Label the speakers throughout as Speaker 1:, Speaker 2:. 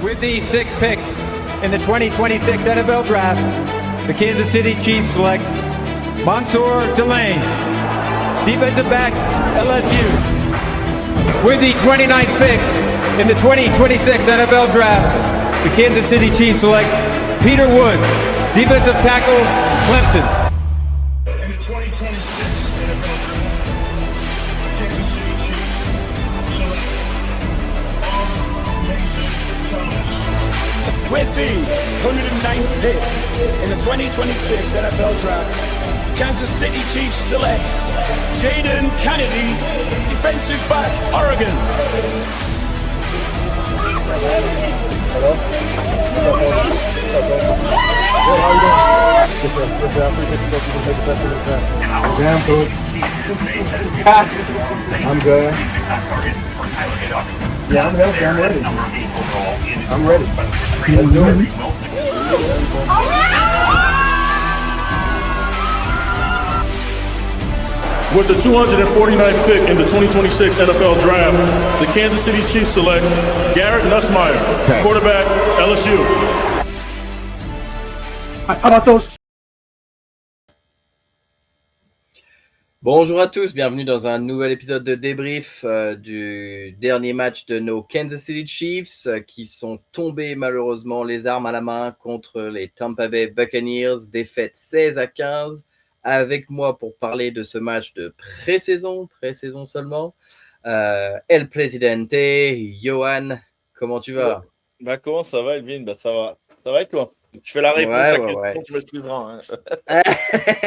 Speaker 1: With the sixth pick in the 2026 NFL Draft, the Kansas City Chiefs select Mansour Delane, defensive back, LSU. With the 29th pick in the 2026 NFL Draft, the Kansas City Chiefs select Peter Woods, defensive tackle, Clemson.
Speaker 2: With the 109th pick in the 2026 NFL Draft, Kansas City Chiefs select Jaden Kennedy, defensive back, Oregon.
Speaker 3: Hello? Damn, coach. I'm good. Yeah, I'm healthy. I'm ready. I'm ready. Let's do it.
Speaker 4: With the 249th pick in the 2026 NFL Draft, the Kansas City Chiefs select Garrett Nussmeier, quarterback, LSU.
Speaker 3: How about those?
Speaker 5: Bonjour à tous, bienvenue dans un nouvel épisode de débrief du dernier match de nos Kansas City Chiefs qui sont tombés malheureusement les armes à la main contre les Tampa Bay Buccaneers, défaite 16-15. Avec moi pour parler de ce match de pré-saison seulement, El Presidente, Johan, comment tu vas?
Speaker 6: Bah comment ça va, Elvin? Bah ça va et toi? Je fais la réponse à la question, tu m'excuseras. Hein.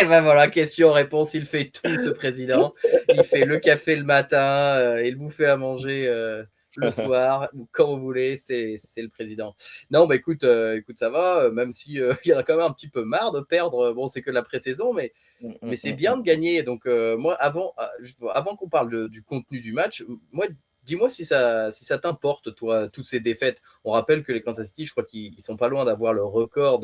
Speaker 5: Ben voilà, question-réponse, il fait tout ce président. Il fait le café le matin, il vous fait à manger le soir, ou quand vous voulez, c'est le président. Non, bah écoute, ça va, même si il y en a quand même un petit peu marre de perdre. Bon, c'est que la pré-saison, mais c'est bien de gagner. Donc moi, avant qu'on parle du contenu du match, moi, dis-moi si ça t'importe, toi, toutes ces défaites. On rappelle que les Kansas City, je crois qu'ils sont pas loin d'avoir le record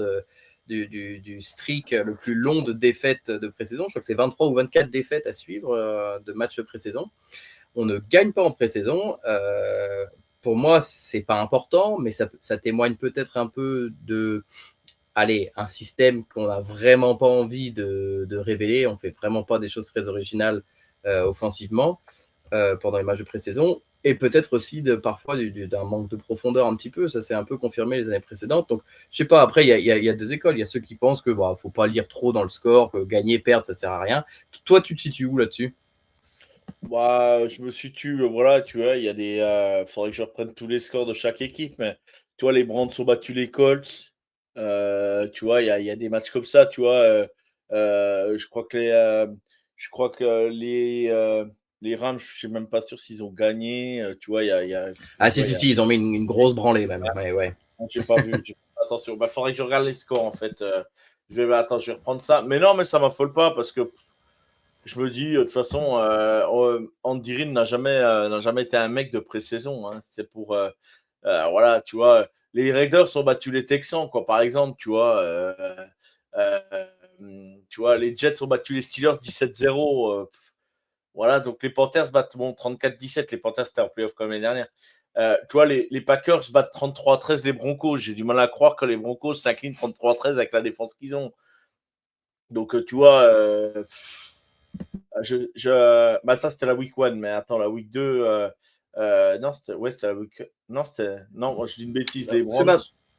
Speaker 5: du streak le plus long de défaites de pré-saison. Je crois que c'est 23 ou 24 défaites à suivre de matchs de pré-saison. On ne gagne pas en pré-saison. Pour moi, c'est pas important, mais ça témoigne peut-être un peu de un système qu'on n'a vraiment pas envie de révéler. On fait vraiment pas des choses très originales offensivement pendant les matchs de pré-saison. Et peut-être aussi parfois d'un manque de profondeur un petit peu. Ça s'est un peu confirmé les années précédentes. Donc, je sais pas, après, il y a deux écoles. Il y a ceux qui pensent que faut pas lire trop dans le score, que gagner, perdre, ça sert à rien. Toi, tu te situes où là-dessus?
Speaker 6: Bah, je me situe, voilà, tu vois, il y a des. Faudrait que je reprenne tous les scores de chaque équipe, mais tu vois, les Browns ont battu les Colts. Tu vois, il y a des matchs comme ça, tu vois. Je crois que les Rams, je suis même pas sûr s'ils ont gagné. Tu vois, il y a.
Speaker 5: Ah, si, ils ont mis une grosse branlée même. Ouais.
Speaker 6: J'ai pas vu. Attention, bah, faudrait que je regarde les scores en fait. Je vais reprendre ça. Mais non, mais ça m'affole pas parce que je me dis, de toute façon, Andy Reid n'a jamais été un mec de pré-saison. Hein. C'est pour. Voilà, tu vois. Les Raiders ont battu les Texans, quoi, par exemple, tu vois. Tu vois, les Jets ont battu les Steelers 17-0. Voilà, donc les Panthers battent 34-17. Les Panthers, c'était en playoff comme l'année dernière. Tu vois, les Packers battent 33-13 les Broncos. J'ai du mal à croire que les Broncos s'inclinent 33-13 avec la défense qu'ils ont. Donc, tu vois, bah ça, c'était la week 1, mais attends, la week 2, non, c'était la week. Non, moi, je dis une bêtise. Les Browns,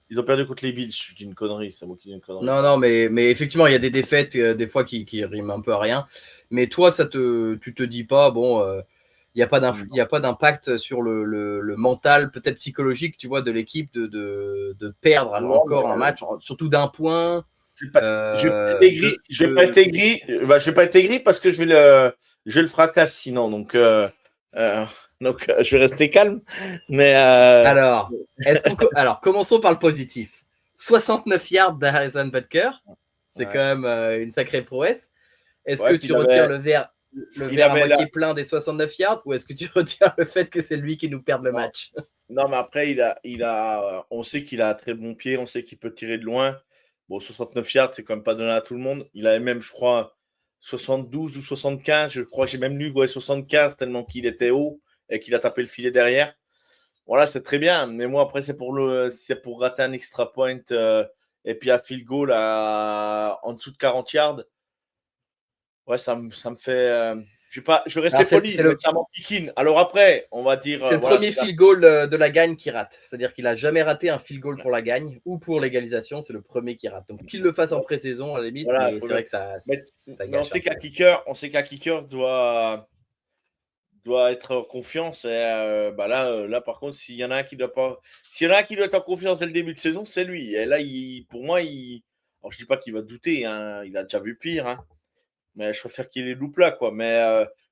Speaker 6: ils ont perdu contre les Bills. Je dis une connerie, c'est moi qui dis une connerie.
Speaker 5: Non, mais effectivement, il y a des défaites, des fois, qui riment un peu à rien. Mais toi, tu te dis pas, il n'y a pas d'impact sur le mental, peut-être psychologique, tu vois, de l'équipe de perdre encore un match, surtout d'un point.
Speaker 6: Je vais pas être aigri parce que je vais le fracasser sinon. Donc, je vais rester calme. Mais
Speaker 5: alors, commençons par le positif. 69 yards d'Harrison Butker, c'est quand même une sacrée prouesse. Est-ce que tu retires le verre à moitié plein des 69 yards ou est-ce que tu retires le fait que c'est lui qui nous perde le match?
Speaker 6: Non, mais après, on sait qu'il a un très bon pied, on sait qu'il peut tirer de loin. Bon, 69 yards, c'est quand même pas donné à tout le monde. Il avait même, je crois, 72 ou 75. Je crois que j'ai même lu 75 tellement qu'il était haut et qu'il a tapé le filet derrière. voilà, c'est très bien. Mais moi, après, c'est pour rater un extra point et puis un field goal en dessous de 40 yards. Ouais, ça me fait. Je vais rester
Speaker 5: Alors,
Speaker 6: poli, mais ça m'enquiquine. Alors après, on va dire.
Speaker 5: C'est le premier field goal de la gagne qui rate. C'est-à-dire qu'il n'a jamais raté un field goal pour la gagne ou pour l'égalisation. C'est le premier qui rate. Donc qu'il le fasse en pré-saison, à la limite,
Speaker 6: Voilà,
Speaker 5: mais c'est vrai que ça
Speaker 6: mais
Speaker 5: gâche.
Speaker 6: on sait qu'un kicker doit être en confiance. Et là, par contre, s'il y en a un qui doit être en confiance dès le début de saison, c'est lui. Et là, pour moi, alors je dis pas qu'il va douter. Hein, il a déjà vu pire. Hein. Mais je préfère qu'il les loupe là, quoi. Mais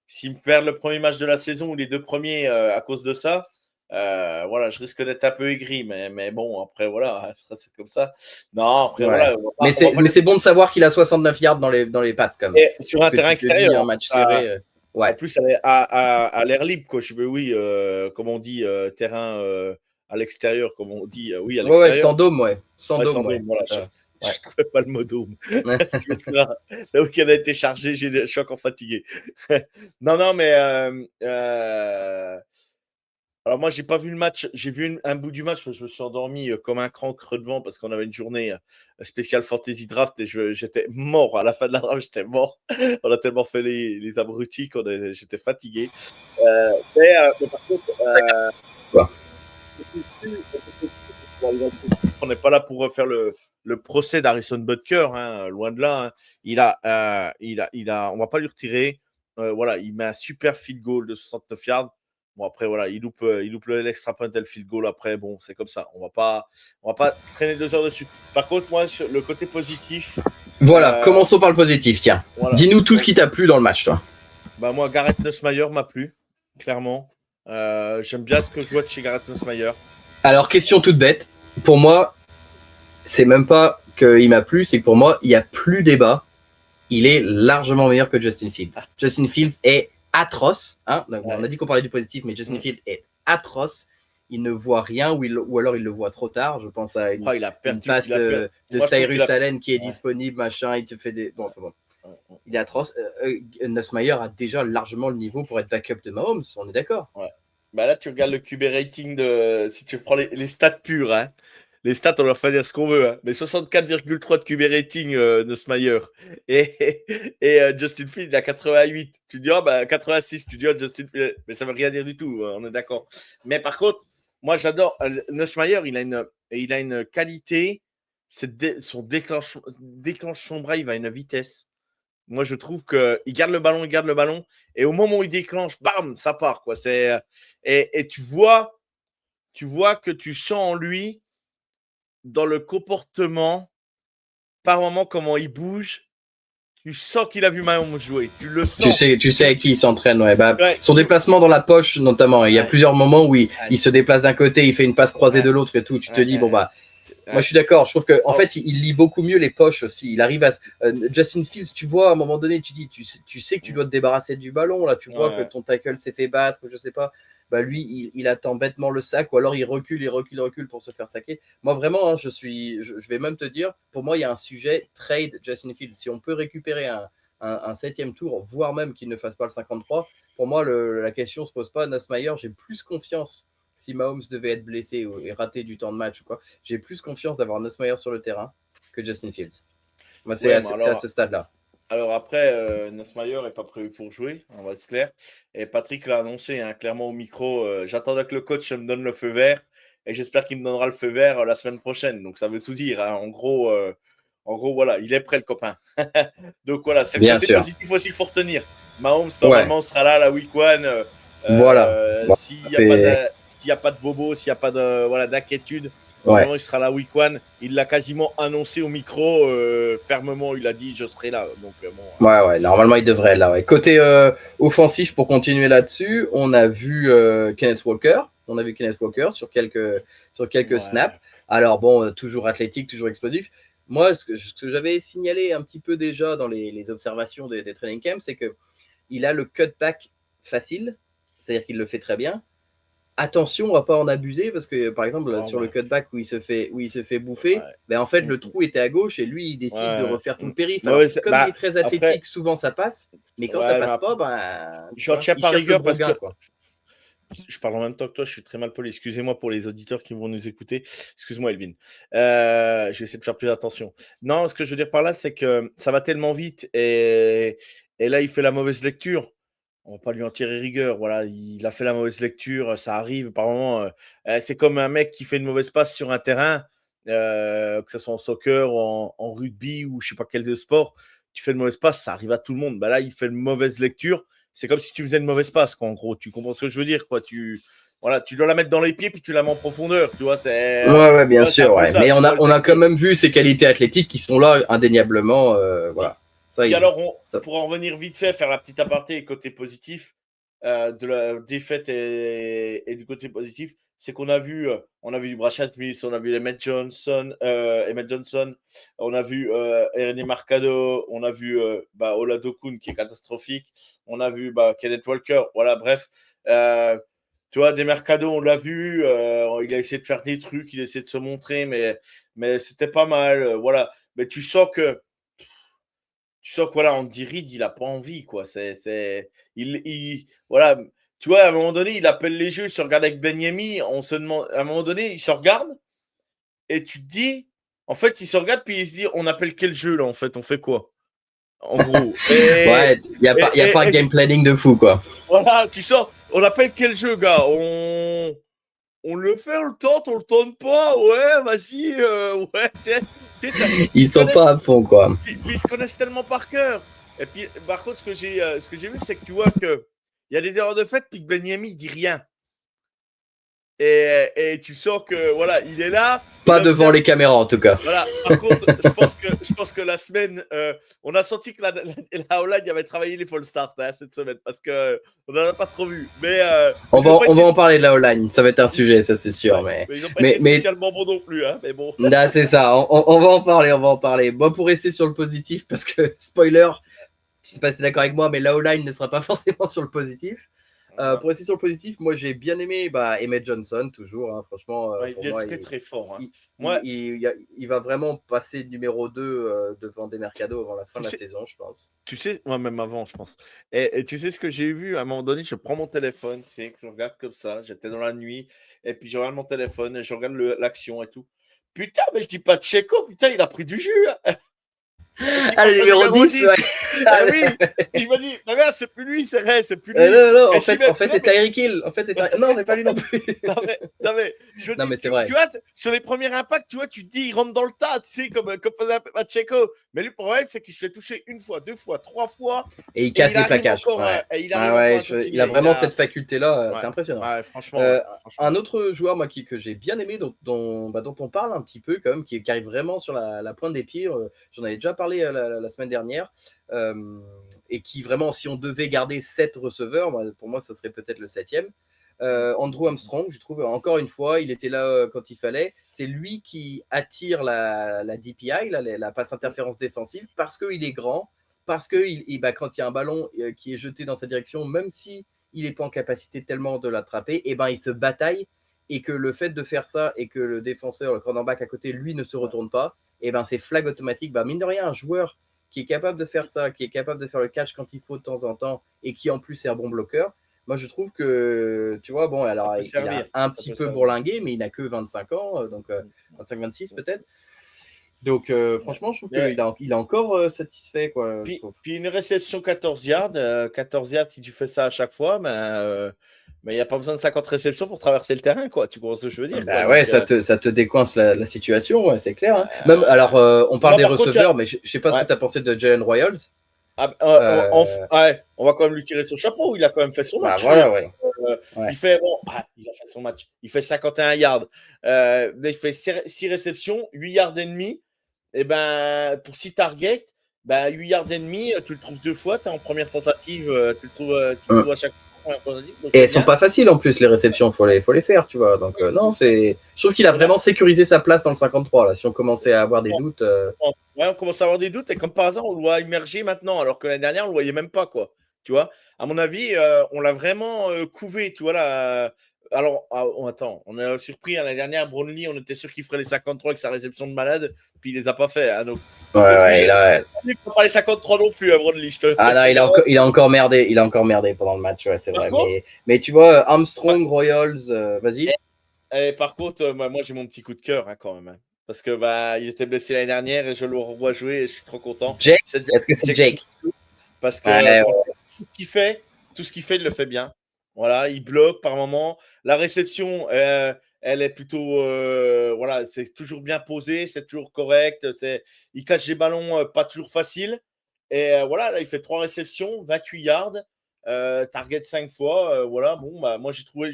Speaker 6: s'il me perd le premier match de la saison ou les 2 premiers à cause de ça, voilà, je risque d'être un peu aigri. Mais bon, après, voilà, ça c'est comme ça. Non, après,
Speaker 5: Ouais.
Speaker 6: voilà.
Speaker 5: Mais c'est bon de savoir qu'il a 69 yards dans les pattes, quand même.
Speaker 6: Et sur un terrain extérieur.
Speaker 5: Un match serré. Ouais.
Speaker 6: En plus, à l'air libre, quoi. Comme on dit, terrain à l'extérieur, comme on dit. Oui, à l'extérieur.
Speaker 5: Ouais, sans dôme, ouais. Sans dôme,
Speaker 6: ouais. Voilà. Je ne trouvais pas le mot dôme. Là où il a été chargé, je suis encore fatigué. non, mais alors moi, j'ai pas vu le match. J'ai vu un bout du match. Je me suis endormi comme un cran creux devant parce qu'on avait une journée spéciale Fantasy Draft et j'étais mort. À la fin de la draft, j'étais mort. On a tellement fait les abrutis j'étais fatigué. Mais par contre, on n'est pas là pour faire le procès d'Harrison Butker, hein, loin de là. Hein. On va pas lui retirer. Voilà, il met un super field goal de 69 yards. Bon, après, voilà, il loupe l'extra point et le field goal. Après, bon, c'est comme ça. On va pas traîner 2 heures dessus. Par contre, moi, sur le côté positif.
Speaker 5: Voilà, commençons par le positif. Tiens, voilà. Dis-nous tout ce qui t'a plu dans le match, toi.
Speaker 6: Bah, moi, Garrett Nussmeier m'a plu, clairement. J'aime bien ce que je vois de chez Garrett Nussmeier.
Speaker 5: Alors, question toute bête. Pour moi, c'est même pas qu'il m'a plu, c'est que pour moi, il n'y a plus débat. Il est largement meilleur que Justin Fields. Justin Fields est atroce. Hein. Donc, on a dit qu'on parlait du positif, mais Justin Fields est atroce. Il ne voit rien ou alors il le voit trop tard. Je pense à une passe de Cyrus Allen qui est disponible, machin. Il te fait des. Bon. Il est atroce. Nussmeier a déjà largement le niveau pour être backup de Mahomes. On est d'accord.
Speaker 6: Ouais. Bah là, tu regardes le QB rating si tu prends les stats pures, hein. Les stats, on leur fait dire ce qu'on veut, hein. Mais 64,3 de QB rating, Nussmeier. Et Justin Fields, il a 88. Tu dis, 86. Tu dis, Justin Fields. Mais ça ne veut rien dire du tout, on est d'accord. Mais par contre, moi, j'adore. Nussmeier, il a une qualité. Son déclenche son bras, il va à une vitesse. Moi, je trouve qu'il garde le ballon. Et au moment où il déclenche, bam, ça part, quoi. Et tu vois que tu sens en lui, dans le comportement, par moment, comment il bouge. Tu sens qu'il a vu Mahomes jouer. Tu le sens.
Speaker 5: Tu sais avec qui il s'entraîne. Ouais. Son déplacement dans la poche, notamment. Il y a plusieurs moments où il se déplace d'un côté, il fait une passe croisée de l'autre et tout. Tu te dis, moi, je suis d'accord. Je trouve qu'en fait, il lit beaucoup mieux les poches aussi. Il arrive à. Justin Fields, tu vois, à un moment donné, tu sais que tu dois te débarrasser du ballon. Là, tu vois que ton tackle s'est fait battre, je sais pas. Lui, il attend bêtement le sac, ou alors il recule pour se faire saquer. Moi, vraiment, hein, je vais même te dire, pour moi, il y a un sujet trade Justin Fields. Si on peut récupérer un 7e tour, voire même qu'il ne fasse pas le 53, pour moi, la question ne se pose pas. Nussmeier, j'ai plus confiance. Si Mahomes devait être blessé et rater du temps de match, quoi, j'ai plus confiance d'avoir Nussmeier sur le terrain que Justin Fields. Moi, c'est à ce stade-là.
Speaker 6: Alors après, Nussmeier n'est pas prévu pour jouer, on va être clair. Et Patrick l'a annoncé, hein, clairement au micro. J'attendais que le coach me donne le feu vert et j'espère qu'il me donnera le feu vert la semaine prochaine. Donc ça veut tout dire. Hein. En gros, voilà, il est prêt le copain. Donc voilà, c'est le côté positif aussi qu'il faut retenir. Mahomes, normalement, sera là la week 1.
Speaker 5: Voilà.
Speaker 6: S'il n'y a pas de bobo, s'il n'y a pas d'inquiétude, normalement, il sera là week 1. Il l'a quasiment annoncé au micro, fermement. Il a dit je serai là. Donc,
Speaker 5: ouais, normalement, il devrait être là. Ouais. Côté offensif, pour continuer là-dessus, on a vu Kenneth Walker. Sur quelques snaps. Alors, bon, toujours athlétique, toujours explosif. Moi, ce que j'avais signalé un petit peu déjà dans les observations des training camps, c'est qu'il a le cutback facile, c'est-à-dire qu'il le fait très bien. Attention, on ne va pas en abuser parce que, par exemple, sur le cutback où il se fait bouffer, en fait, le trou était à gauche et lui, il décide de refaire tout le périph'. Alors, comme il est très athlétique, souvent ça passe, mais quand ça passe pas,
Speaker 6: je retiens par rigueur parce que je parle en même temps que toi, je suis très mal poli. Excusez-moi pour les auditeurs qui vont nous écouter. Excuse-moi, Elvin. Je vais essayer de faire plus attention. Non, ce que je veux dire par là, c'est que ça va tellement vite et là, il fait la mauvaise lecture. On va pas lui en tirer rigueur. Voilà, il a fait la mauvaise lecture. Ça arrive par moment. C'est comme un mec qui fait une mauvaise passe sur un terrain, que ce soit en soccer, en rugby ou je sais pas quel sport. Tu fais une mauvaise passe, ça arrive à tout le monde. Bah là, il fait une mauvaise lecture. C'est comme si tu faisais une mauvaise passe, quoi, en gros. Tu comprends ce que je veux dire, quoi. Voilà, tu dois la mettre dans les pieds puis tu la mets en profondeur, tu vois.
Speaker 5: Ouais, bien
Speaker 6: c'est
Speaker 5: sûr.
Speaker 6: un peu ça,
Speaker 5: Mais
Speaker 6: c'est
Speaker 5: on a
Speaker 6: exactement.
Speaker 5: quand même vu ses qualités athlétiques qui sont là, indéniablement. Voilà. Ça,
Speaker 6: Puis alors,
Speaker 5: ça-
Speaker 6: pour en revenir vite fait, faire la petite aparté côté positif de la défaite et du côté positif, c'est qu'on a vu du Brashad Smith, on a vu Emmett Johnson, on a vu René Marcado, on a vu Oladokun qui est catastrophique, on a vu Kenneth Walker, voilà, bref. Tu vois, des Mercado, on l'a vu, il a essayé de faire des trucs, il a essayé de se montrer, mais c'était pas mal, voilà. Mais tu sens que voilà, Andy Reid, il a pas envie, quoi. Voilà. Tu vois, à un moment donné, il appelle les jeux, il se regarde avec Benyemi, on se demande, à un moment donné, il se regarde et tu te dis, en fait, il se regarde puis il se dit, on appelle quel jeu là, en fait, on fait quoi, en gros.
Speaker 5: Ouais, il y a pas un game planning de fou, quoi.
Speaker 6: Voilà, tu sors, on appelle quel jeu, gars, on le fait, on le tente pas, ouais, vas-y, ouais,
Speaker 5: Ils sont pas à fond, quoi.
Speaker 6: Puis ils se connaissent tellement par cœur. Et puis, par contre, ce que j'ai vu, c'est que tu vois qu'il y a des erreurs de fait, puis que Benyami, il dit rien. Et tu sens que, voilà, il est là.
Speaker 5: Pas devant les caméras, en tout cas.
Speaker 6: Voilà, par contre, je pense que la semaine, on a senti que la Hollande avait travaillé les false starts cette semaine, parce qu'on n'en a pas trop vu. Mais,
Speaker 5: on va en parler de la O-line, ça va être un sujet, ça c'est sûr.
Speaker 6: Ouais, mais ils n'ont pas été spécialement bons non plus, hein, mais bon.
Speaker 5: Là, c'est ça, on va en parler. Bon, pour rester sur le positif, parce que, spoiler, je sais pas si tu es d'accord avec moi, mais la O-line ne sera pas forcément sur le positif. Pour rester sur le positif, moi j'ai bien aimé Emmett Johnson, toujours, hein, franchement.
Speaker 6: Il est très très fort. Hein.
Speaker 5: Il va vraiment passer numéro 2 devant des Mercado avant la fin de la saison, je pense.
Speaker 6: Tu sais, moi même avant, je pense. Et tu sais ce que j'ai vu à un moment donné, je prends mon téléphone, c'est que je regarde comme ça, j'étais dans la nuit, et puis je regarde mon téléphone, et je regarde l'action et tout. Putain, mais je dis pas Tchéco, putain, il a pris du jus. Hein.
Speaker 5: Le numéro 10, ouais.
Speaker 6: Ah oui, je me dis, mais merde, c'est plus lui, c'est plus lui.
Speaker 5: Non, en fait, c'est Tyreek Hill. En fait, non, c'est pas lui non plus.
Speaker 6: non, mais je
Speaker 5: non,
Speaker 6: dis,
Speaker 5: mais c'est vrai.
Speaker 6: Tu vois, sur les premiers impacts, tu vois, tu te dis, il rentre dans le tas, tu sais, comme faisait un peu Pacheco. Mais le problème, c'est qu'il se fait toucher 1 fois, 2 fois, 3 fois.
Speaker 5: Et il casse les plaquages. Il a vraiment cette faculté-là, c'est impressionnant.
Speaker 6: Ouais, franchement.
Speaker 5: Un autre joueur que j'ai bien aimé, dont on parle un petit peu, quand même, qui arrive vraiment sur la pointe des pieds, j'en avais déjà parlé la semaine dernière. Et qui vraiment, si on devait garder 7 receveurs, pour moi, ça serait peut-être le 7e. Andrew Armstrong, je trouve, encore une fois, il était là quand il fallait. C'est lui qui attire la DPI, la passe interférence défensive, parce qu'il est grand, parce que quand il y a un ballon qui est jeté dans sa direction, même si il n'est pas en capacité tellement de l'attraper, il se bataille, et que le fait de faire ça et que le défenseur, le cornerback à côté, lui, ne se retourne pas, c'est flag automatique. Mine de rien, un joueur qui est capable de faire ça, qui est capable de faire le catch quand il faut de temps en temps, et qui en plus est un bon bloqueur, moi je trouve que, tu vois, bon, alors il a un petit peu bourlingué, mais il n'a que 25 ans, donc 25-26 peut-être. Donc franchement, je trouve qu'il est encore satisfait, quoi.
Speaker 6: Puis une réception 14 yards, si tu fais ça à chaque fois, mais il n'y a pas besoin de 50 réceptions pour traverser le terrain, quoi. Tu comprends ce que je veux dire?
Speaker 5: Ouais, ça te décoince la situation, ouais, c'est clair. Hein. Même, alors, on parle des receveurs, mais je ne sais pas ce que tu as pensé de Jalen Royals.
Speaker 6: On va quand même lui tirer son chapeau. Il a quand même fait son match.
Speaker 5: Voilà, ouais.
Speaker 6: Il a fait son match. Il fait 51 yards. Il fait 6 réceptions, 8 yards et demi. Et pour 6 targets, 8 yards et demi, tu le trouves 2 fois. Tu es en première tentative, tu le trouves à chaque fois.
Speaker 5: Et elles sont pas faciles en plus, les réceptions, faut les faire, tu vois. Donc non, je trouve qu'il a vraiment sécurisé sa place dans le 53 là. Si on commençait à avoir des doutes,
Speaker 6: on commence à avoir des doutes, et comme par hasard, on le voit immerger maintenant, alors que l'année dernière, on le voyait même pas, quoi. Tu vois, à mon avis, on l'a vraiment couvé, tu vois là. Alors, attends, on est surpris. L'année dernière, Brownlee, on était sûr qu'il ferait les 53 avec sa réception de malade, puis il les a pas fait. Hein, donc,
Speaker 5: Ouais, là,
Speaker 6: il ne fait pas les 53 non plus, Brownlee.
Speaker 5: ah non, il a encore merdé. Il a encore merdé pendant le match, ouais, c'est
Speaker 6: Par
Speaker 5: vrai.
Speaker 6: contre-
Speaker 5: Mais tu vois, Armstrong, Royals, vas-y.
Speaker 6: Par contre, moi, j'ai mon petit coup de cœur hein, quand même. Hein, parce que il était blessé l'année dernière et je le revois jouer et je suis trop content.
Speaker 5: Jake, est-ce que c'est Jake?
Speaker 6: Parce que
Speaker 5: Ouais,
Speaker 6: franchement, tout ce qu'il fait, il le fait bien. Voilà, il bloque par moment. La réception, elle est plutôt, voilà, c'est toujours bien posé, c'est toujours correct. Il cache des ballons pas toujours faciles. Et voilà, là, il fait 3 réceptions, 28 yards, target 5 fois. Voilà, bon, moi, je trouvais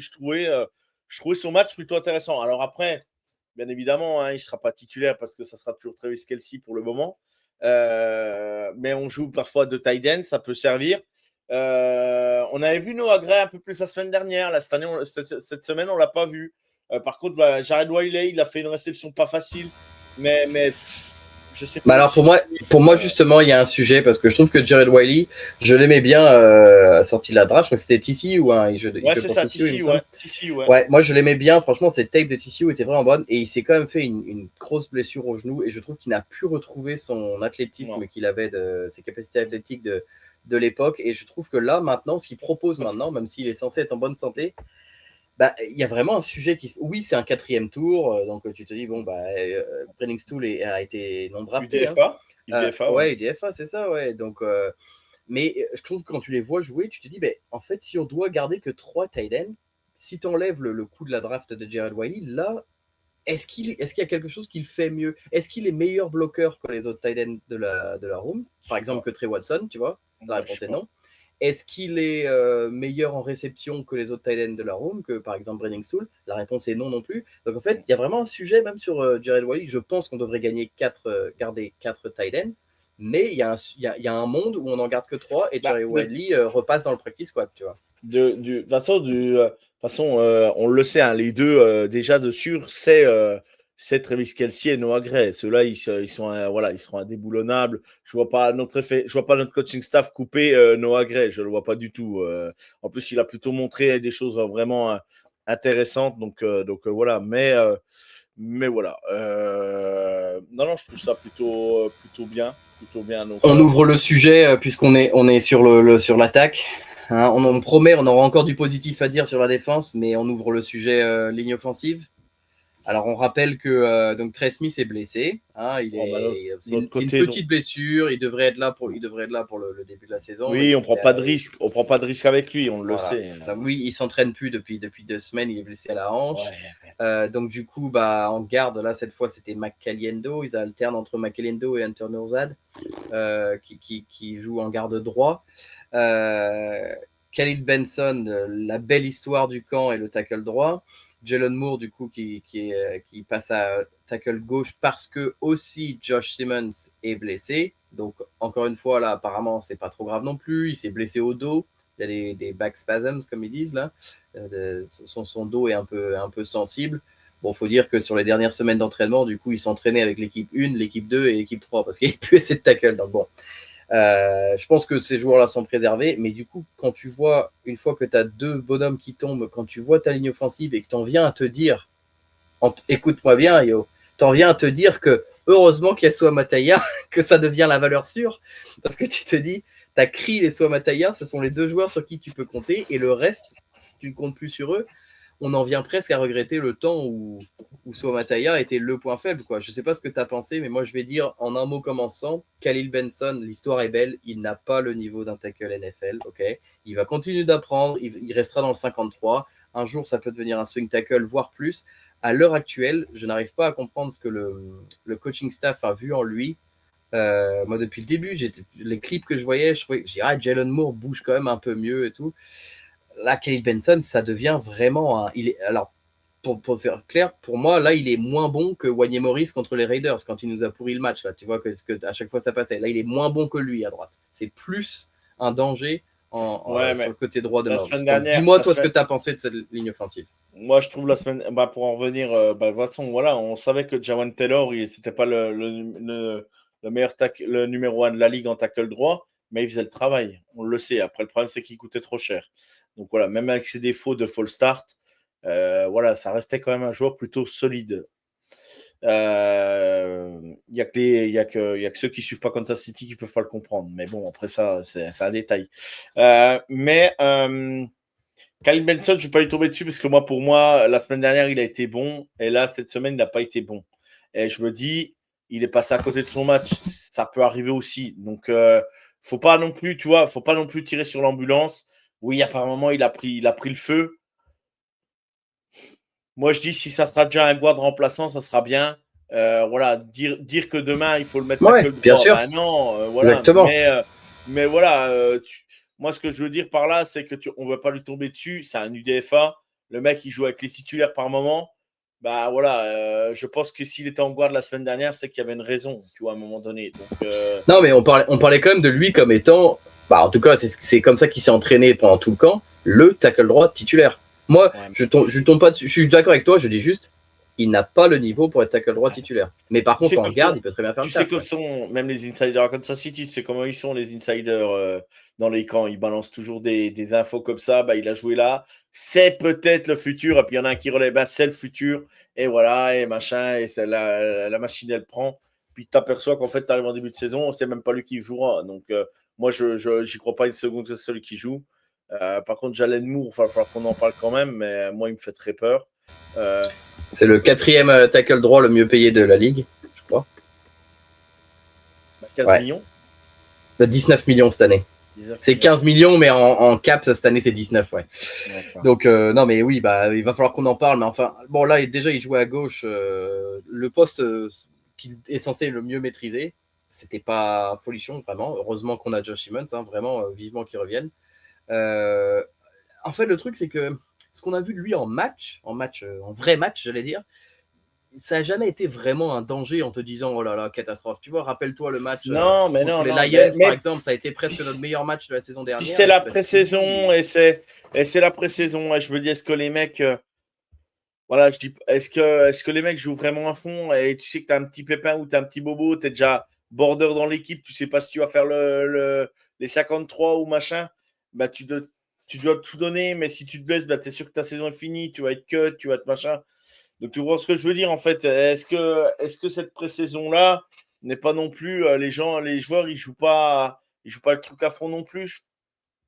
Speaker 6: son match plutôt intéressant. Alors après, bien évidemment, hein, il ne sera pas titulaire parce que ça sera toujours Travis Kelce pour le moment. Mais on joue parfois de tight end, ça peut servir. On avait vu Noah Gray un peu plus la semaine dernière. Là, cette semaine, on ne l'a pas vu. Par contre, Jared Wiley, il a fait une réception pas facile. Mais je sais pas.
Speaker 5: Alors pour moi, justement, il y a un sujet parce que je trouve que Jared Wiley, je l'aimais bien sorti de la draft. Je crois que c'était TCU.
Speaker 6: Ouais, c'est ça, TCU.
Speaker 5: Ouais, moi je l'aimais bien. Franchement, ses tapes de TCU étaient vraiment bonnes et il s'est quand même fait une grosse blessure au genou et je trouve qu'il n'a plus retrouvé son athlétisme qu'il avait, ses capacités athlétiques de l'époque. Et je trouve que là, maintenant, ce qu'il propose maintenant, même s'il est censé être en bonne santé, il y a vraiment un sujet qui. Oui, c'est un 4e tour, donc tu te dis, bon, Brenning Stool a été non drafté.
Speaker 6: UDFA,
Speaker 5: ouais, UDFA, c'est ça, ouais. Donc, mais je trouve que quand tu les vois jouer, tu te dis, en fait, si on doit garder que 3 tight ends, si tu enlèves le coup de la draft de Jared Wiley, là, est-ce qu'il y a quelque chose qu'il fait mieux? Est-ce qu'il est meilleur bloqueur que les autres tight ends de la room? Par exemple, que Trey Watson, tu vois? La réponse est non. Est-ce qu'il est meilleur en réception que les autres tight ends de la room, que par exemple Brenning Stool? La réponse est non non plus. Donc en fait, il y a vraiment un sujet même sur Jared Wiley. Je pense qu'on devrait garder 4 tight ends, mais il y a un monde où on n'en garde que 3 et Jared Wiley repasse dans le practice squad, tu vois.
Speaker 6: De toute façon, on le sait, hein, les deux déjà de sûr, c'est Travis Kelce et Noah Gray. Ceux-là, ils seront indéboulonnables. Je vois pas notre coaching staff couper Noah Gray. Je le vois pas du tout. En plus, il a plutôt montré des choses vraiment intéressantes. Donc voilà. Mais voilà. Non, je trouve ça plutôt bien. Donc,
Speaker 5: on ouvre le sujet puisqu'on est sur l'attaque. Hein, on promet, on aura encore du positif à dire sur la défense, mais on ouvre le sujet ligne offensive. Alors, on rappelle que donc Trey Smith est blessé. Hein, c'est une petite blessure. Il devrait être là pour le début de la saison.
Speaker 6: Oui, on prend pas de risque. On prend pas de risque avec lui, on le sait.
Speaker 5: Donc, oui, il s'entraîne plus depuis 2 semaines. Il est blessé à la hanche. Ouais. Donc du coup, en garde là cette fois, c'était McCaliendo. Ils alternent entre McCaliendo et Hunter Nourzad qui joue en garde droit. Khalil Benson, la belle histoire du camp et le tackle droit. Jalen Moore, du coup, qui passe à tackle gauche parce que aussi Josh Simmons est blessé. Donc, encore une fois, là, apparemment, c'est pas trop grave non plus. Il s'est blessé au dos. Il y a des back spasms, comme ils disent, là. Son dos est un peu sensible. Bon, il faut dire que sur les dernières semaines d'entraînement, du coup, il s'entraînait avec l'équipe 1, l'équipe 2 et l'équipe 3 parce qu'il n'y a plus assez de tackle. Donc, bon. Je pense que ces joueurs-là sont préservés, mais du coup, quand tu vois, une fois que tu as 2 bonhommes qui tombent, quand tu vois ta ligne offensive et que tu en viens à te dire, écoute-moi bien, yo, tu en viens à te dire que heureusement qu'il y a Suamataia, que ça devient la valeur sûre, parce que tu te dis, tu as Krill et Suamataia, ce sont les 2 joueurs sur qui tu peux compter, et le reste, tu ne comptes plus sur eux. On en vient presque à regretter le temps où Suamataia était le point faible, quoi. Je ne sais pas ce que tu as pensé, mais moi, je vais dire en un mot commençant, Khalil Benson, l'histoire est belle, il n'a pas le niveau d'un tackle NFL, ok. Il va continuer d'apprendre, il restera dans le 53. Un jour, ça peut devenir un swing tackle, voire plus. À l'heure actuelle, je n'arrive pas à comprendre ce que le coaching staff a vu en lui. Moi, depuis le début, les clips que je voyais, je trouvais que Jalen Moore bouge quand même un peu mieux et tout. Là, Khalil Benson, ça devient vraiment alors, pour faire clair, pour moi, là, il est moins bon que Wanya Morris contre les Raiders quand il nous a pourri le match. Là, tu vois que à chaque fois ça passait. Là, il est moins bon que lui à droite. C'est plus un danger sur le côté droit de Morris. Dis-moi, toi, ce que tu as pensé de cette ligne offensive.
Speaker 6: Moi, je trouve la semaine, pour en revenir, de toute façon, voilà, on savait que Jawan Taylor, c'était pas le meilleur le numéro 1 de la ligue en tackle droit, mais il faisait le travail. On le sait. Après, le problème, c'est qu'il coûtait trop cher. Donc voilà, même avec ses défauts de false start, Voilà, ça restait quand même un joueur plutôt solide. Il y a que ceux qui suivent pas Kansas City qui peuvent pas le comprendre. Mais bon, après ça, c'est un détail. Kyle Benson, je ne vais pas lui tomber dessus parce que pour moi, la semaine dernière, il a été bon. Et là, cette semaine, il n'a pas été bon. Et je me dis, il est passé à côté de son match. Ça peut arriver aussi. Donc, faut pas non plus, tu vois, faut pas non plus tirer sur l'ambulance. Oui, apparemment, il a pris le feu. Moi, je dis, si ça sera déjà un guard remplaçant, ça sera bien. Voilà, dire que demain, il faut le mettre tackle droit.
Speaker 5: Bien sûr.
Speaker 6: Ben non, voilà.
Speaker 5: Exactement.
Speaker 6: Mais voilà, moi, ce que je veux dire par là, c'est qu'on ne va pas lui tomber dessus. C'est un UDFA. Le mec, il joue avec les titulaires par moment. Bah voilà, je pense que s'il était en guard la semaine dernière, c'est qu'il y avait une raison, tu vois, à un moment donné. Donc,
Speaker 5: Non, mais on parlait quand même de lui comme étant, en tout cas, c'est comme ça qu'il s'est entraîné pendant tout le camp, le tackle droit titulaire. Moi, je tombe pas dessus. Je suis d'accord avec toi, je dis juste, il n'a pas le niveau pour être tackle droit titulaire. Mais par contre, en garde, il peut très bien faire le taf.
Speaker 6: Tu sais que sont même les insiders à Kansas City, tu sais comment ils sont les insiders dans les camps, ils balancent toujours des infos comme ça, il a joué là, c'est peut-être le futur, et puis il y en a un qui relève, c'est le futur, et voilà, et machin, et la machine elle prend, puis tu t'aperçois qu'en fait tu arrives en début de saison, c'est même pas lui qui jouera, donc moi je n'y crois pas une seconde que c'est celui qui joue. Par contre, Jalen Moore, il va falloir qu'on en parle quand même, mais moi il me fait très peur.
Speaker 5: C'est le 4e tackle droit le mieux payé de la ligue, je crois.
Speaker 6: 15 millions
Speaker 5: 19 millions cette année. C'est 15 millions, mais en cap, cette année, c'est 19, ouais. D'accord. Donc, non, mais oui, il va falloir qu'on en parle. Mais enfin, bon, là, déjà, il jouait à gauche. Le poste qu'il est censé le mieux maîtriser, c'était pas folichon, vraiment. Heureusement qu'on a Josh Simmons, vraiment, vivement qu'il revienne. En fait, le truc, c'est que ce qu'on a vu de lui en vrai match, j'allais dire, ça n'a jamais été vraiment un danger en te disant oh là là, catastrophe. Tu vois, rappelle-toi le match contre les Lions, par exemple, ça a été presque notre meilleur match de la saison dernière.
Speaker 6: C'est la pré-saison et c'est la pré-saison. Et je me dis, est-ce que les mecs, voilà, je dis, est-ce que les mecs jouent vraiment à fond et tu sais que tu as un petit pépin ou tu as un petit bobo, tu es déjà border dans l'équipe, tu sais pas si tu vas faire les 53 ou machin, tu dois tout donner, mais si tu te blesses, tu es sûr que ta saison est finie, tu vas être cut, tu vas être machin. Donc, tu vois ce que je veux dire, en fait. Est-ce que cette pré-saison-là n'est pas non plus les joueurs, ils jouent pas le truc à fond non plus.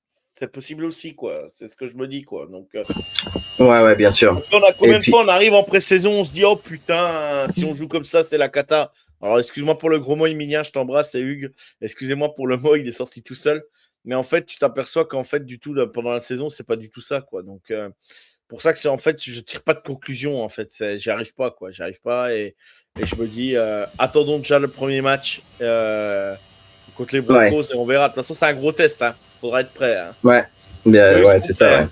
Speaker 6: C'est possible aussi, quoi. C'est ce que je me dis, quoi. Donc,
Speaker 5: ouais, bien sûr.
Speaker 6: Parce qu'on a combien de fois on arrive en pré-saison, on se dit, oh putain, si on joue comme ça, c'est la cata. Alors, excuse-moi pour le gros mot, Emilien, je t'embrasse, c'est Hugues. Excusez-moi pour le mot, il est sorti tout seul. Mais en fait, tu t'aperçois qu'en fait, du tout, pendant la saison, c'est pas du tout ça, quoi. Donc, pour ça que en fait, je tire pas de conclusion, en fait. J'y arrive pas, quoi. J'y arrive pas et je me dis, attendons déjà le premier match contre les Broncos et on verra. De toute façon, c'est un gros test, hein. Faudra être prêt. Hein.
Speaker 5: Ouais, c'est ça. Ouais.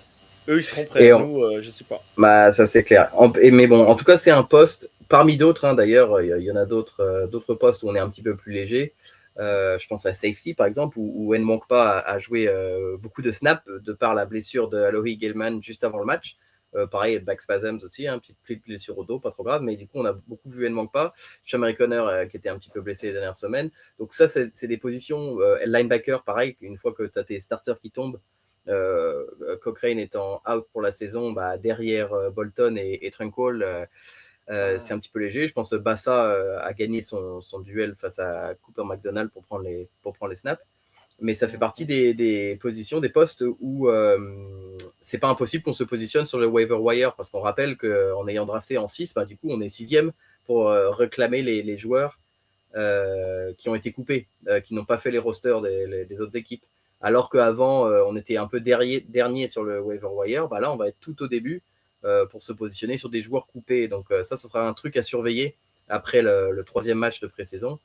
Speaker 6: Eux, ils seront prêts. Nous, je sais pas.
Speaker 5: Ça, c'est clair. Mais bon, en tout cas, c'est un poste parmi d'autres. D'ailleurs, il y en a d'autres postes où on est un petit peu plus léger. Je pense à safety, par exemple, où N'Manque-Pas a joué beaucoup de snaps de par la blessure de Alohi Gilman juste avant le match. Pareil, back spasms aussi, petite blessure au dos, pas trop grave, mais du coup, on a beaucoup vu N'Manque-Pas. Shamari Connor qui était un petit peu blessé les dernières semaines. Donc ça, c'est des positions, linebacker, pareil, une fois que tu as tes starters qui tombent, Cochrane étant out pour la saison, derrière Bolton et Tranquil, c'est un petit peu léger. Je pense que Bassa a gagné son duel face à Cooper McDonald pour prendre les snaps. Mais ça fait partie des positions, des postes où c'est pas impossible qu'on se positionne sur le waiver wire, parce qu'on rappelle qu'en ayant drafté en 6, du coup, on est 6e pour réclamer les joueurs qui ont été coupés, qui n'ont pas fait les rosters des autres équipes. Alors qu'avant, on était un peu dernier sur le waiver wire, là, on va être tout au début pour se positionner sur des joueurs coupés. Donc ça, ce sera un truc à surveiller après le 3e match de pré-saison.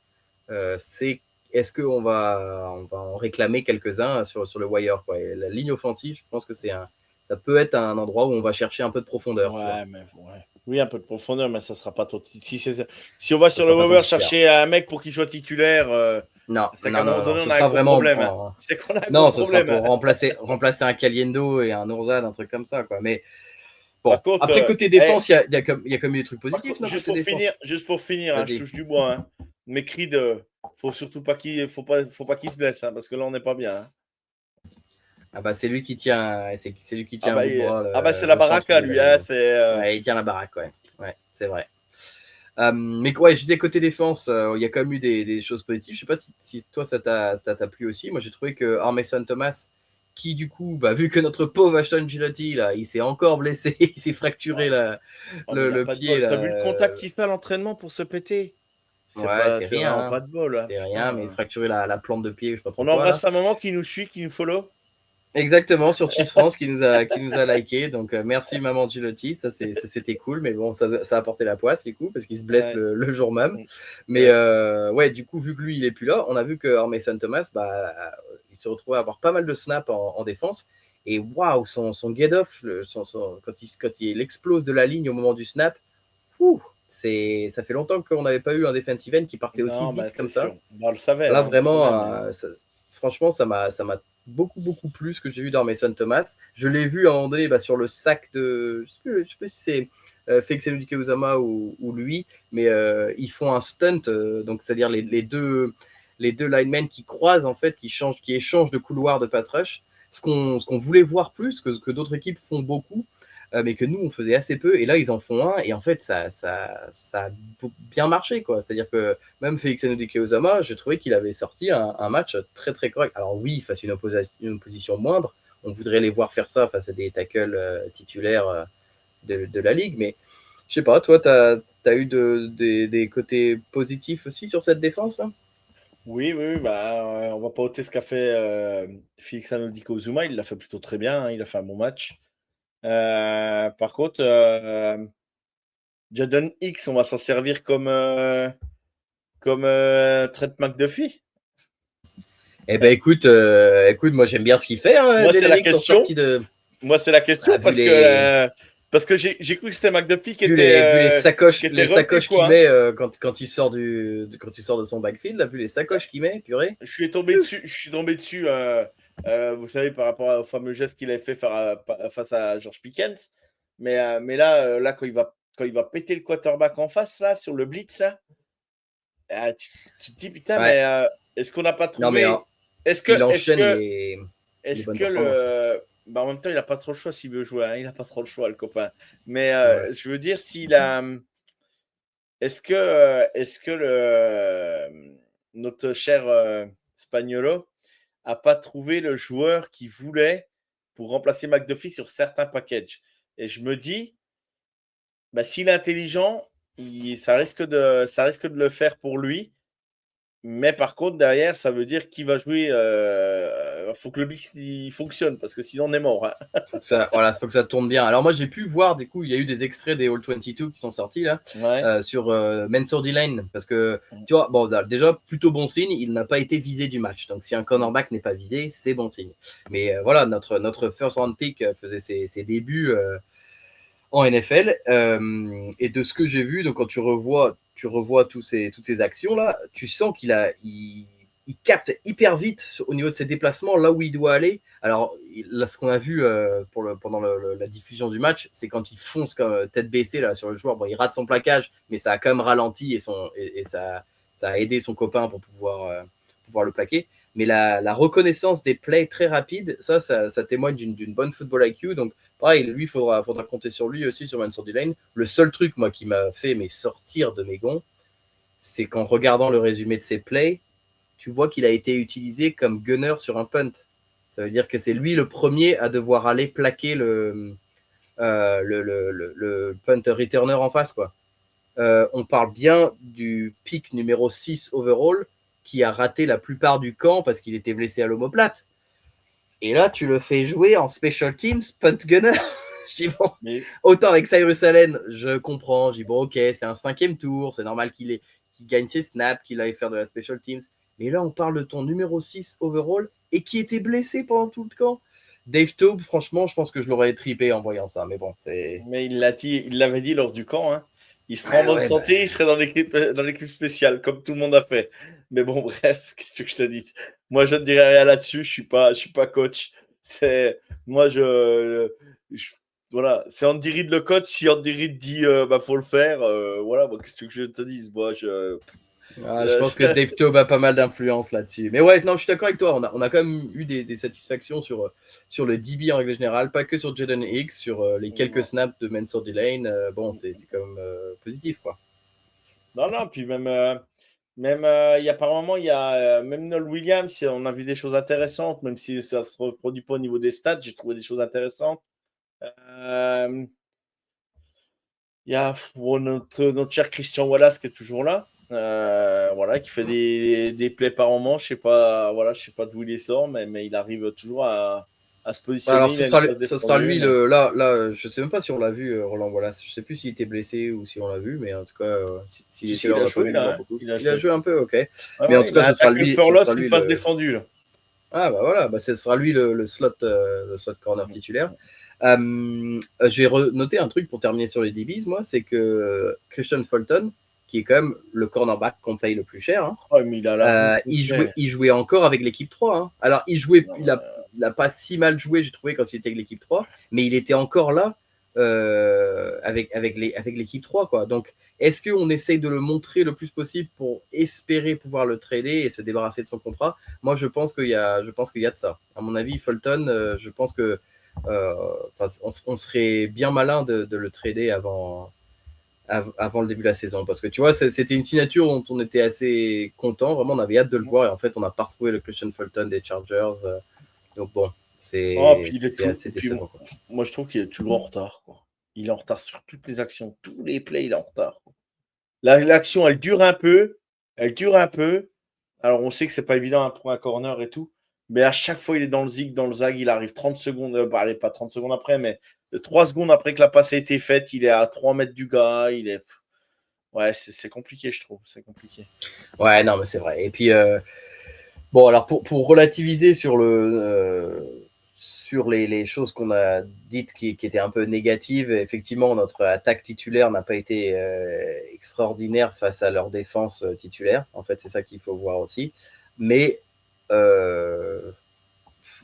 Speaker 5: Est-ce qu'on va en réclamer quelques-uns sur le wire, quoi. Et la ligne offensive, je pense que ça peut être un endroit où on va chercher un peu de profondeur.
Speaker 6: Oui, un peu de profondeur, mais ça ne sera pas trop. Si on va sur le waiver chercher un mec pour qu'il soit titulaire, c'est qu'à un moment donné, on a un gros problème. C'est qu'on a un gros problème.
Speaker 5: Sera pour remplacer un Caliendo et un Ourzad, un truc comme ça, quoi. Mais bon, contre, après, côté défense, il y a quand même des trucs positifs.
Speaker 6: Juste pour finir, je touche du bois. Mais Creed, faut surtout pas qu'il se blesse, parce que là, on n'est pas bien.
Speaker 5: Ah bah c'est lui qui tient, c'est lui qui tient
Speaker 6: bah,
Speaker 5: à bout de bras
Speaker 6: c'est la
Speaker 5: le centre
Speaker 6: baraka,
Speaker 5: de
Speaker 6: lui.
Speaker 5: la
Speaker 6: Hein,
Speaker 5: ligne. Ouais, il tient la baraque, ouais. Ouais, c'est vrai. Mais ouais, je disais côté défense, il y a quand même eu des choses positives. Je sais pas si toi ça t'a plu aussi. Moi j'ai trouvé que Armason Thomas, qui du coup, bah, vu que notre pauvre Ashton Gillotti là, il s'est encore blessé, il s'est fracturé
Speaker 6: mais il a
Speaker 5: le
Speaker 6: pas de
Speaker 5: pied
Speaker 6: bol. T'as
Speaker 5: là.
Speaker 6: vu le contact qu'il fait à l'entraînement pour se péter?
Speaker 5: Ouais, c'est
Speaker 6: C'est vraiment
Speaker 5: rien,
Speaker 6: pas
Speaker 5: hein.
Speaker 6: de bol. Hein,
Speaker 5: C'est rien, mais
Speaker 6: putain.
Speaker 5: fracturer la plante de pied, je sais pas trop
Speaker 6: On
Speaker 5: quoi
Speaker 6: embrasse
Speaker 5: là.
Speaker 6: sa maman qui nous suit, qui nous follow.
Speaker 5: Exactement, sur Chiefs France qui nous a liké. Donc merci maman Gilotti, c'était cool, mais bon, ça a apporté la poisse du coup, parce qu'il se blesse
Speaker 6: Ouais.
Speaker 5: le jour même.
Speaker 6: Mm.
Speaker 5: Mais
Speaker 6: Ouais.
Speaker 5: ouais, du coup, vu que lui il est plus là, on a vu que Mason Thomas, bah, il se retrouvait à avoir pas mal de snaps en défense. Et waouh, son get-off, quand il explose de la ligne au moment du snap, ça fait longtemps qu'on n'avait pas eu un defensive end qui partait aussi
Speaker 6: Non, bah,
Speaker 5: vite
Speaker 6: c'est
Speaker 5: comme ça.
Speaker 6: sûr. Bah,
Speaker 5: Là,
Speaker 6: on le
Speaker 5: vraiment,
Speaker 6: savait, mais...
Speaker 5: franchement, ça m'a beaucoup plu ce que j'ai vu dans Mason Thomas. Je l'ai vu à un moment donné sur le sac de. Je sais plus si c'est Félix Ozama ou lui, mais ils font un stunt, donc c'est-à-dire les deux linemen qui croisent, en fait, qui échangent de couloir de pass rush. Ce qu'on voulait voir plus, que d'autres équipes font beaucoup, mais que nous, on faisait assez peu. Et là, ils en font un, et en fait, ça a bien marché, quoi. C'est-à-dire que même Félix Ozama, je trouvais qu'il avait sorti un match très, très correct. Alors oui, face à une opposition moindre, on voudrait les voir faire ça face à des tackles titulaires de la Ligue, mais je sais pas, toi, tu as eu des côtés positifs aussi sur cette défense là?
Speaker 6: Oui, bah, on va pas ôter ce qu'a fait Félix Ozuma. Il l'a fait plutôt très bien. Hein, il a fait un bon match. Par contre, Jadon X, on va s'en servir comme Trent McDuffie.
Speaker 5: Eh ben écoute, moi j'aime bien ce qu'il fait, hein,
Speaker 6: Moi, c'est la
Speaker 5: Jadon X en
Speaker 6: question.
Speaker 5: sortie de.
Speaker 6: Moi, c'est la question
Speaker 5: Ah,
Speaker 6: parce que j'ai cru que c'était McDuffie qui
Speaker 5: vu les
Speaker 6: qui
Speaker 5: sacoches,
Speaker 6: était retenu,
Speaker 5: qu'il
Speaker 6: quoi. Hein.
Speaker 5: met quand il sort de son backfield, là, vu les sacoches qu'il met, purée.
Speaker 6: Je suis tombé dessus, vous savez, par rapport au fameux geste qu'il avait fait face à George Pickens. Mais là, quand il va péter le quarterback en face, là, sur le blitz, là, tu te dis, putain,
Speaker 5: Ouais.
Speaker 6: mais est-ce qu'on n'a pas trouvé...
Speaker 5: Non, mais
Speaker 6: il
Speaker 5: enchaîne les bonnes performances.
Speaker 6: Bah, en même temps, il n'a pas trop le choix s'il veut jouer. Hein. Il n'a pas trop le choix, le copain. Mais
Speaker 5: Ouais.
Speaker 6: je veux dire, s'il a... Est-ce que notre cher Spagnolo a pas trouvé le joueur qu'il voulait pour remplacer McDuffie sur certains packages? Et je me dis, bah, s'il est intelligent, ça risque de le faire pour lui. Mais par contre, derrière, ça veut dire qu'il va jouer. Faut que le mix il fonctionne parce que sinon on est mort. Hein.
Speaker 5: Faut que ça tourne bien. Alors moi j'ai pu voir, du coup, il y a eu des extraits des All-22 qui sont sortis là,
Speaker 6: Ouais.
Speaker 5: sur Mansour Lane, parce que tu vois, bon, déjà plutôt bon signe, il n'a pas été visé du match. Donc si un cornerback n'est pas visé, c'est bon signe. Mais voilà, notre first round pick faisait ses débuts en NFL, et de ce que j'ai vu, donc quand tu revois toutes ces actions là, tu sens il capte hyper vite au niveau de ses déplacements là où il doit aller. Alors là, ce qu'on a vu pendant la diffusion du match, c'est quand il fonce tête baissée là sur le joueur. Bon, il rate son plaquage, mais ça a quand même ralenti et ça a aidé son copain pour pouvoir le plaquer. Mais la reconnaissance des plays très rapides, ça témoigne d'une bonne football IQ. Donc pareil, lui, il faudra compter sur lui aussi, sur Mansour Lane. Le seul truc, moi, qui m'a fait sortir de mes gonds, c'est qu'en regardant le résumé de ses plays, tu vois qu'il a été utilisé comme gunner sur un punt. Ça veut dire que c'est lui le premier à devoir aller plaquer le punt returner en face, quoi. On parle bien du pick numéro 6 overall qui a raté la plupart du camp parce qu'il était blessé à l'omoplate. Et là, tu le fais jouer en special teams, punt gunner. Je dis, bon, autant avec Cyrus Allen, je comprends. Je dis, bon, ok, c'est un 5e tour, c'est normal qu'il gagne ses snaps, qu'il aille faire de la special teams. Mais là, on parle de ton numéro 6 overall et qui était blessé pendant tout le camp. Dave Taube, franchement, je pense que je l'aurais tripé en voyant ça. Mais bon, c'est.
Speaker 6: Mais il l'avait dit lors du camp. Hein. Il serait en bonne santé, il serait dans l'équipe spéciale, comme tout le monde a fait. Mais bon, bref, qu'est-ce que je te dis? Moi, je ne dirais rien là-dessus. Je suis pas coach. Moi, voilà, c'est Andy Reid le coach. Si Andy Reid dit, faut le faire. Voilà, qu'est-ce que je te dise? Moi,
Speaker 5: Je pense que Dave Toub a pas mal d'influence là-dessus. Mais ouais, non, je suis d'accord avec toi. On a quand même eu des satisfactions sur le DB en règle générale, pas que sur Jaden Hicks, sur les quelques snaps de Mansour Delane. Bon, c'est quand même positif, quoi.
Speaker 6: Non, puis même, il y a par moment, il y a même Noel Williams, on a vu des choses intéressantes, même si ça ne se reproduit pas au niveau des stats, j'ai trouvé des choses intéressantes. Il y a notre cher Christian Wallace qui est toujours là, voilà, qui fait des plays par moment. Je sais pas d'où il les sort, mais il arrive toujours à se positionner.
Speaker 5: Alors, ce sera lui, là, je sais même pas si on l'a vu, Roland Wallace. Je sais plus s'il était blessé ou si on l'a vu, mais en tout cas, s'il était là, il a joué un peu, ok. Mais en tout cas, ce sera lui.
Speaker 6: Il passe défendu, là.
Speaker 5: Ah, bah voilà, ce sera lui le slot corner titulaire. J'ai noté un truc pour terminer sur les DBs, moi, c'est que Christian Fulton, qui est quand même le cornerback qu'on paye le plus cher, hein,
Speaker 6: mais
Speaker 5: il jouait encore avec l'équipe 3. Hein. Alors, il a pas si mal joué, j'ai trouvé, quand il était avec l'équipe 3, mais il était encore là avec l'équipe 3, quoi. Donc, est-ce qu'on essaye de le montrer le plus possible pour espérer pouvoir le trader et se débarrasser de son contrat? Moi, je pense qu'il y a de ça. À mon avis, Fulton, je pense que on serait bien malin de le trader avant le début de la saison, parce que tu vois, c'était une signature dont on était assez content, vraiment on avait hâte de le voir, et en fait on n'a pas retrouvé le Christian Fulton des Chargers, donc bon, c'est assez décevant, quoi.
Speaker 6: Moi je trouve qu'il est toujours en retard, quoi. Il est en retard sur toutes les actions, tous les plays, il est en retard, quoi. L'action elle dure un peu, alors on sait que c'est pas évident pour un corner et tout, mais à chaque fois il est dans le zag, il arrive 30 secondes, pas 30 secondes après, mais 3 secondes après que la passe a été faite, il est à 3 mètres du gars, ouais, c'est compliqué, je trouve, c'est compliqué.
Speaker 5: Ouais, non, mais c'est vrai. Et puis, bon, alors pour relativiser sur les choses qu'on a dites qui étaient un peu négatives, effectivement, notre attaque titulaire n'a pas été extraordinaire face à leur défense titulaire. En fait, c'est ça qu'il faut voir aussi. Mais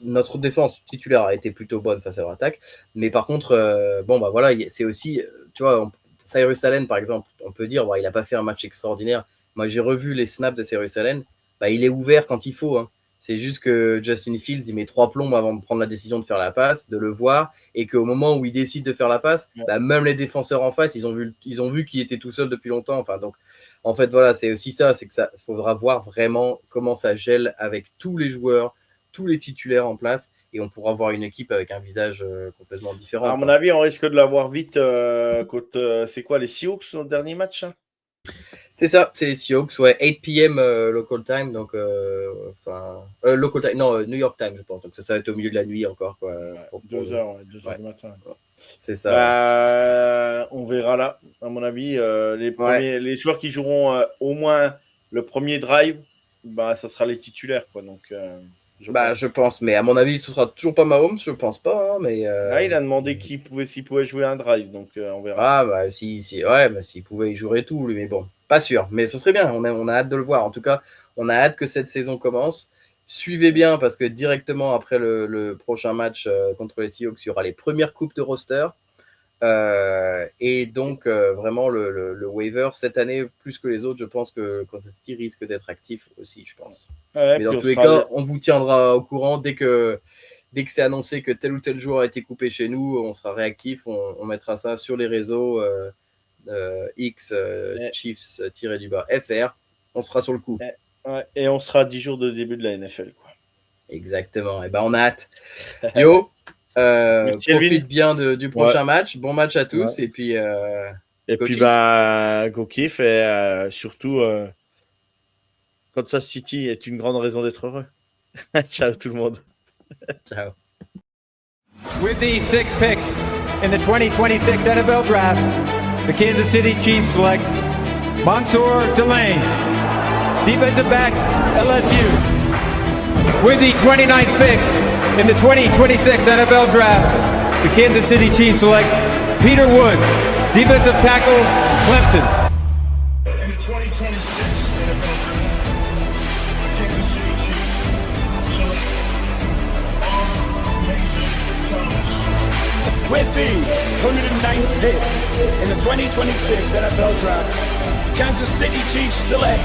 Speaker 5: notre défense titulaire a été plutôt bonne face à leur attaque, mais par contre, voilà, c'est aussi, tu vois, Cyrus Allen par exemple, on peut dire, il n'a pas fait un match extraordinaire. Moi, j'ai revu les snaps de Cyrus Allen, il est ouvert quand il faut, hein. C'est juste que Justin Fields, il met 3 plombs avant de prendre la décision de faire la passe, de le voir, et qu'au moment où il décide de faire la passe, même les défenseurs en face, ils ont vu qu'il était tout seul depuis longtemps. Enfin, donc, en fait, voilà, c'est aussi ça, c'est que ça faudra voir vraiment comment ça gèle avec tous les joueurs, tous les titulaires en place, et on pourra voir une équipe avec un visage complètement différent.
Speaker 6: À mon avis, on risque de l'avoir vite contre, c'est quoi, les Seahawks dans le dernier match, hein?
Speaker 5: C'est ça, c'est les Seahawks, ouais, 8 p.m. local time, donc local time, non, New York time, je pense, donc ça va être au milieu de la nuit encore, quoi.
Speaker 6: 2 heures du matin.
Speaker 5: C'est ça.
Speaker 6: On verra là, à mon avis, les joueurs qui joueront au moins le premier drive, ça sera les titulaires, quoi, donc...
Speaker 5: je pense, mais à mon avis, ce sera toujours pas Mahomes, je pense pas, hein, mais...
Speaker 6: il a demandé s'il pouvait jouer un drive, donc on verra.
Speaker 5: S'il pouvait, il jouerait tout, lui, mais bon, pas sûr, mais ce serait bien, on a hâte de le voir, en tout cas, on a hâte que cette saison commence. Suivez bien, parce que directement après le prochain match contre les Seahawks, il y aura les premières coupes de roster, et donc vraiment le waiver cette année plus que les autres, je pense que Kansas City risque d'être actif aussi, je pense. Mais dans tous les cas, on vous tiendra au courant dès que c'est annoncé que tel ou tel joueur a été coupé chez nous, on sera réactif, on mettra ça sur les réseaux X Chiefs-FR, on sera sur le coup.
Speaker 6: Et on sera à 10 jours de début de la NFL, quoi.
Speaker 5: Exactement, et on a hâte. Yo, profite bien du prochain match, bon match à tous, et puis
Speaker 6: go kiff, et surtout Kansas City est une grande raison d'être heureux. Ciao tout le monde.
Speaker 5: Ciao.
Speaker 1: With the 6th pick in the 2026 NFL Draft, the Kansas City Chiefs select Mansour Delane, defensive back, LSU. With the 29th pick in the 2026 NFL Draft, the Kansas City Chiefs select Peter Woods, defensive tackle, Clemson.
Speaker 3: In the 2026 NFL Draft, Kansas City Chiefs select
Speaker 2: With the 109th pick in the 2026 NFL Draft, Kansas City Chiefs select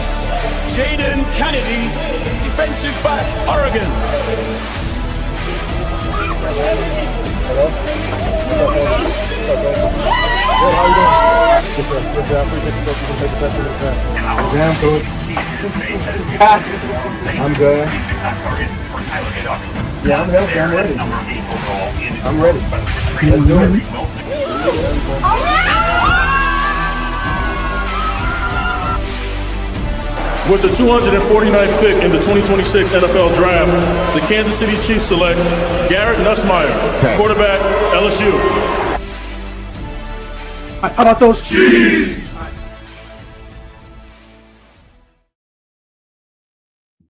Speaker 2: Jaden Kennedy, defensive back, Oregon.
Speaker 7: Damn, coach. I'm good. Yeah, I'm healthy. I'm ready. I'm ready. Let's do it.
Speaker 4: With the 249th pick in the 2026 NFL Draft, the Kansas City Chiefs select Garrett Nussmeier, quarterback, LSU.
Speaker 7: How about those Chiefs?